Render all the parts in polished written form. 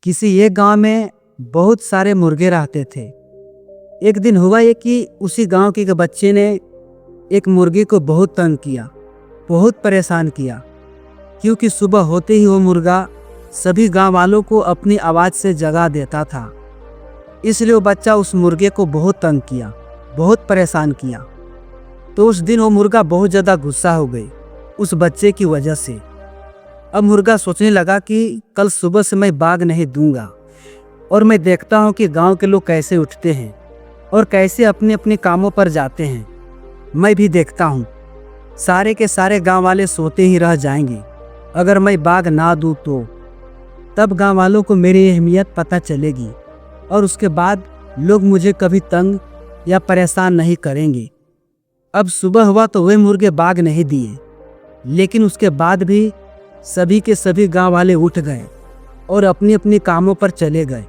किसी एक गांव में बहुत सारे मुर्गे रहते थे। एक दिन हुआ ये कि उसी गांव के एक बच्चे ने एक मुर्गी को बहुत तंग किया, बहुत परेशान किया, क्योंकि सुबह होते ही वो मुर्गा सभी गांव वालों को अपनी आवाज़ से जगा देता था। इसलिए वो बच्चा उस मुर्गे को बहुत तंग किया, बहुत परेशान किया। तो उस दिन वो मुर्गा बहुत ज़्यादा गुस्सा हो गई उस बच्चे की वजह से। अब मुर्गा सोचने लगा कि कल सुबह से मैं बाग नहीं दूंगा और मैं देखता हूँ कि गांव के लोग कैसे उठते हैं और कैसे अपने अपने कामों पर जाते हैं। मैं भी देखता हूँ, सारे के सारे गांव वाले सोते ही रह जाएंगे अगर मैं बाग ना दूँ तो। तब गांव वालों को मेरी अहमियत पता चलेगी और उसके बाद लोग मुझे कभी तंग या परेशान नहीं करेंगे। अब सुबह हुआ तो वे मुर्गे बाग नहीं दिए, लेकिन उसके बाद भी सभी के सभी गांव वाले उठ गए और अपनी अपनी कामों पर चले गए।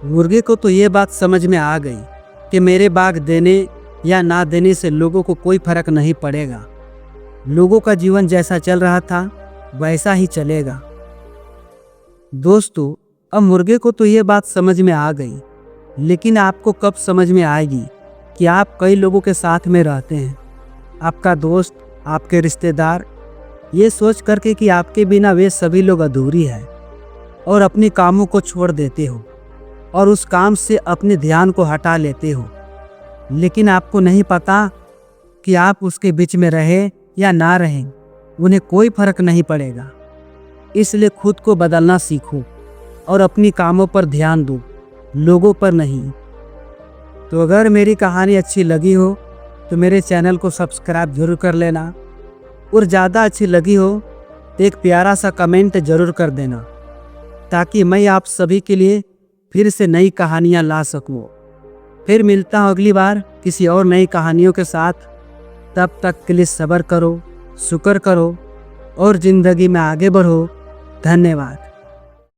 मुर्गे को तो ये बात समझ में आ गई कि मेरे बाग देने या ना देने से लोगों को कोई फर्क नहीं पड़ेगा। लोगों का जीवन जैसा चल रहा था वैसा ही चलेगा। दोस्तों, अब मुर्गे को तो ये बात समझ में आ गई, लेकिन आपको कब समझ में आएगी कि आप कई लोगों के साथ में रहते हैं, आपका दोस्त, आपके रिश्तेदार, ये सोच करके कि आपके बिना वे सभी लोग अधूरी है और अपने कामों को छोड़ देते हो और उस काम से अपने ध्यान को हटा लेते हो। लेकिन आपको नहीं पता कि आप उसके बीच में रहे या ना रहें, उन्हें कोई फर्क नहीं पड़ेगा। इसलिए खुद को बदलना सीखो और अपनी कामों पर ध्यान दो, लोगों पर नहीं। तो अगर मेरी कहानी अच्छी लगी हो तो मेरे चैनल को सब्सक्राइब जरूर कर लेना, और ज़्यादा अच्छी लगी हो तो एक प्यारा सा कमेंट ज़रूर कर देना, ताकि मैं आप सभी के लिए फिर से नई कहानियाँ ला सकूँ। फिर मिलता हूँ अगली बार किसी और नई कहानियों के साथ। तब तक के लिए सब्र करो, शुक्र करो और ज़िंदगी में आगे बढ़ो। धन्यवाद।